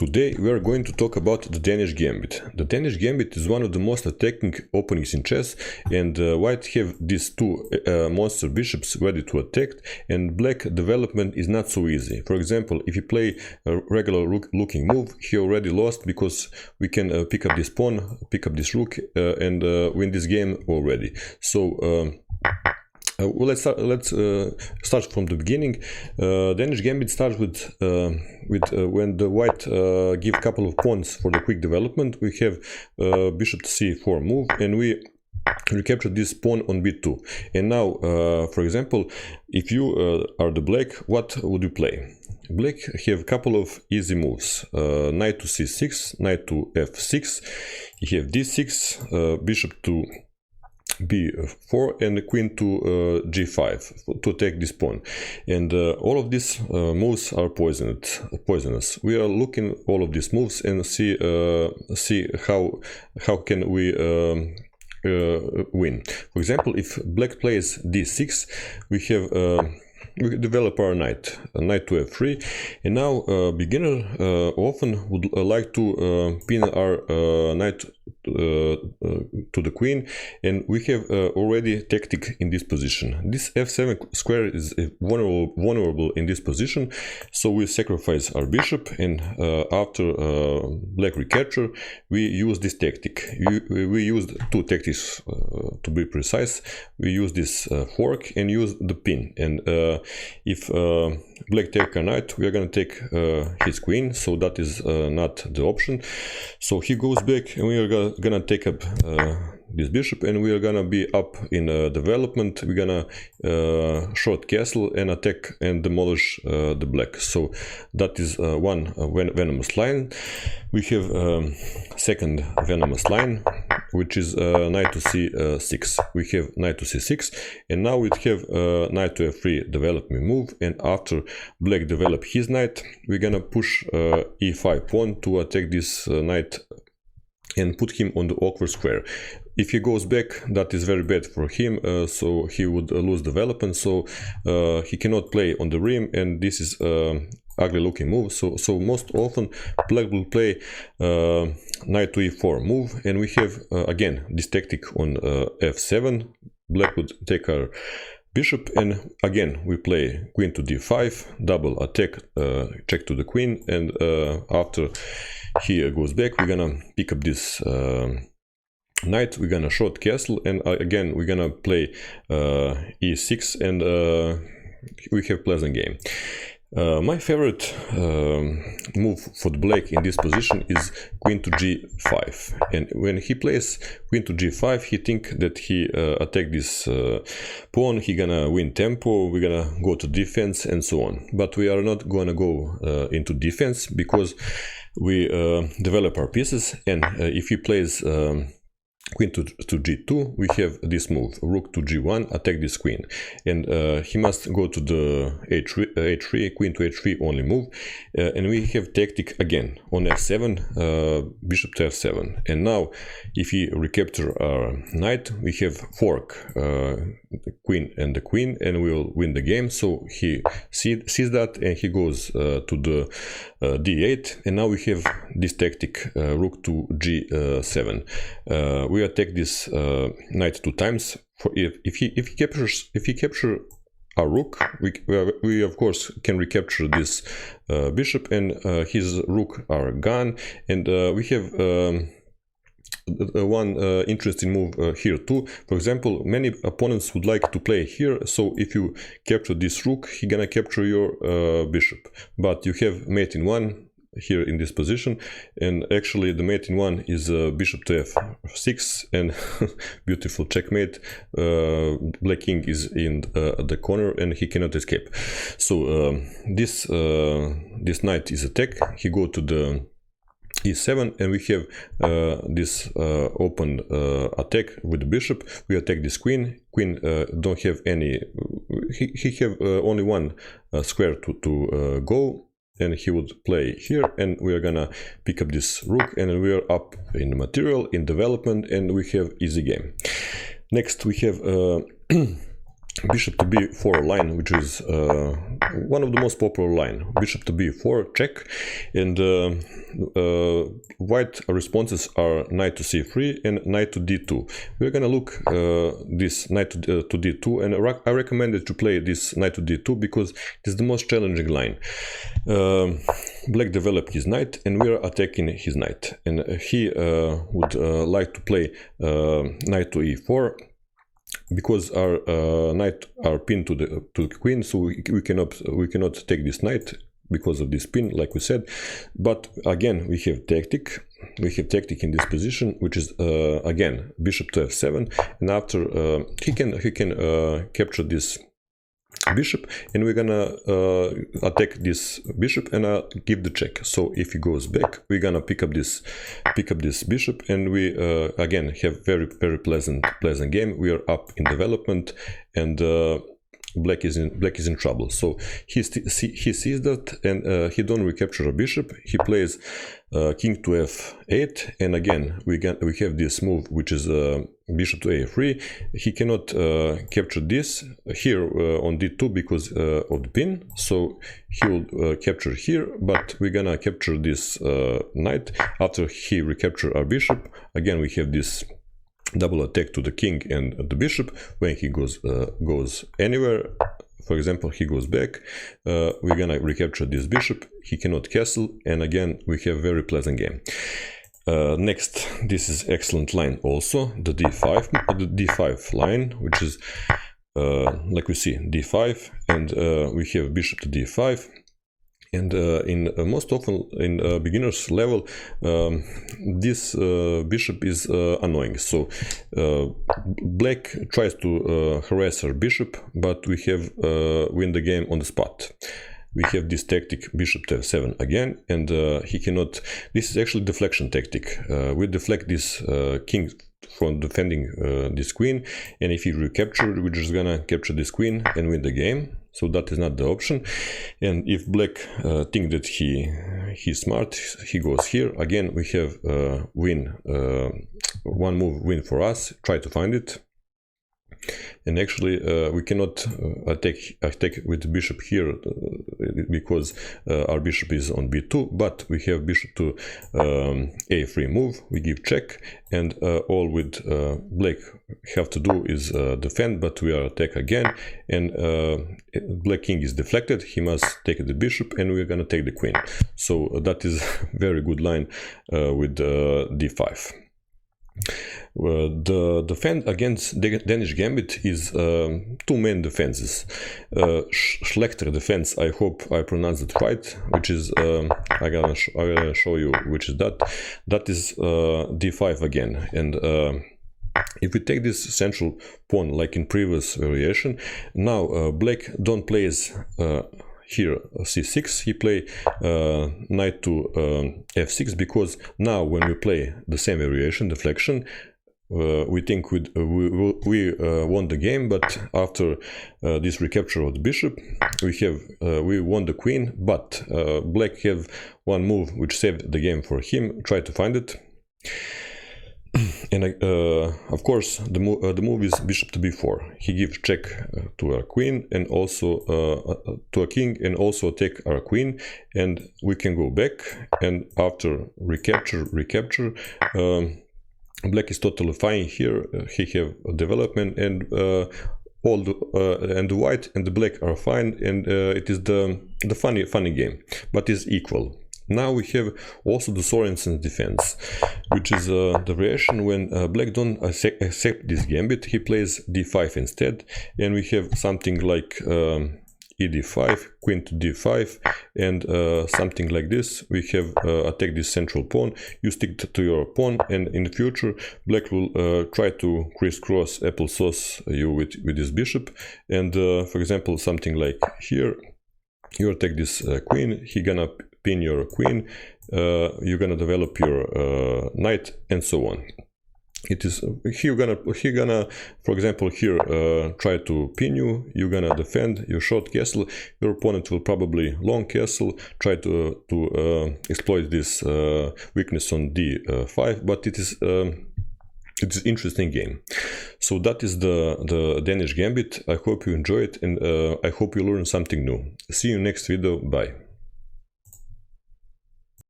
Today we are going to talk about the Danish Gambit. The Danish Gambit is one of the most attacking openings in chess, and white have these two monster bishops ready to attack, and black development is not so easy. For example, if you play a regular looking move, he already lost because we can pick up this pawn, pick up this rook, and win this game already. So let's start from the beginning. Danish Gambit starts with when the white give couple of pawns for the quick development. We have bishop to c4 move, and we recapture this pawn on b2. And now, for example, if you are the black, what would you play? Black have a couple of easy moves. Knight to c6, knight to f6. You have d6, bishop to b4, and queen to g5 to take this pawn. And all of these moves are poisonous. We are looking all of these moves and see how can we win. For example, if black plays d6, we develop our knight to f3, and now beginner often would like to pin our knight to the queen, and we have already tactic in this position. This f7 square is vulnerable in this position, so we sacrifice our bishop, and after black recapture, we use this tactic. We used two tactics to be precise. We use this fork and use the pin, and if black take a knight, we are going to take his queen, so that is not the option. So he goes back, and we are gonna take up this bishop, and we are gonna be up in development. We're gonna short castle and attack and demolish the black. So that is one venomous line. We have second venomous line, which is knight to c6. We have knight to c6, and now we have knight to f3 development move, and after black develop his knight, we're gonna push e5 pawn to attack this knight and put him on the awkward square. If he goes back, that is very bad for him, so he would lose development, so he cannot play on the rim, and this is ugly looking move. So most often black will play knight to e4 move, and we have again this tactic on f7. Black would take our bishop, and again we play queen to d5, double attack, check to the queen, and after he goes back, we're gonna pick up this knight, we're gonna short castle, and again we're gonna play e6, and we have pleasant game. My favorite move for the black in this position is queen to g5, and when he plays queen to g5, he think that he attack this pawn, he gonna win tempo, we're gonna go to defense and so on. But we are not gonna go into defense, because we develop our pieces, and if he plays queen to g2, we have this move, rook to g1, attack this queen, and he must go to the h3, queen to h3 only move, and we have tactic again on f7, bishop to f7, and now if he recapture our knight, we have fork the queen, and we'll win the game. So he sees that, and he goes to the d8, and now we have this tactic, rook to g7. We attack this knight 2 times. For if he captures our rook, we of course can recapture this bishop, and his rook are gone, and we have one interesting move here too. For example, many opponents would like to play here, so if you capture this rook, he gonna capture your bishop, but you have mate in 1 here in this position, and actually the mate in 1 is bishop to f6, and beautiful checkmate. Black king is in the corner, and he cannot escape. So this knight is attack. He go to the e7, and we have this open attack with the bishop. We attack this queen. Don't have any, he have only one square to go, and he would play here, and we are gonna pick up this rook, and we are up in the material, in development, and we have easy game. Next we have bishop to b4 line, which is one of the most popular line. Bishop to b4 check, and white responses are knight to c3 and knight to d2. We're gonna look this knight to d2, and I recommend it to play this knight to d2 because it is the most challenging line. Black developed his knight and we are attacking his knight, and he would like to play knight to e4 because our knight are pinned to the queen, so we cannot take this knight because of this pin, like we said. But again, we have tactic in this position, which is again bishop to f7, and after he can capture this bishop, and we're gonna attack this bishop and give the check. So if he goes back, we're gonna pick up this bishop, and we again have very pleasant game. We are up in development, and black is in trouble. So he sees that, and he don't recapture a bishop. He plays king to f8, and again we have this move, which is bishop to a3. He cannot capture this here on d2 because of the pin, so he will capture here, but we're gonna capture this knight after he recapture our bishop. Again, we have this double attack to the king and the bishop. When he goes anywhere, for example, he goes back, we're gonna recapture this bishop. He cannot castle, and again we have very pleasant game. Next, this is excellent line also, the d5 line, which is like we see d5, and we have bishop to d5. And in most often in beginners level, this bishop is annoying. So black tries to harass our bishop, but we have win the game on the spot. We have this tactic bishop to f7 again, and he cannot. This is actually deflection tactic. We deflect this king from defending this queen, and if he recapture, we're just gonna capture this queen and win the game. So that is not the option. And if black think that he's smart, he goes here. Again, we have win, one move win for us. Try to find it. And actually we cannot attack with the bishop here because our bishop is on b2, but we have bishop to a3 move. We give check, and all with black have to do is defend, but we are attack again, and black king is deflected. He must take the bishop, and we're gonna take the queen. So that is very good line with d5. The defense against Danish Gambit is two main defenses. Schlechter defense, I hope I pronounced it right, which is I'm gonna show you which is that. That is d5 again, and if we take this central pawn like in previous variation, now black don't plays here c6, he play knight to f6, because now when we play the same variation, deflection, we think we won the game, but after this recapture of the bishop, we won the queen, but black have one move which saved the game for him. Try to find it. And of course the move is bishop to b4. He gives check to our queen, and also to a king, and also take our queen, and we can go back, and after recapture, black is totally fine here. He have a development, and all the and the white and the black are fine, and it is the funny game, but is equal. Now we have also the Sorensen's defense, which is the variation when black don't accept this gambit. He plays d5 instead, and we have something like e5, queen to d5, and something like this. We have attack this central pawn. You stick to your pawn, and in the future black will try to crisscross applesauce you with this bishop, and for example something like here, you attack this queen, he gonna pin your queen, you're gonna develop your knight, and so on. It is he gonna for example here try to pin you, you're gonna defend your short castle, your opponent will probably long castle, try to exploit this weakness on d5, but it it's an interesting game. So that is the Danish Gambit. I hope you enjoy it, and I hope you learn something new. See you next video. Bye.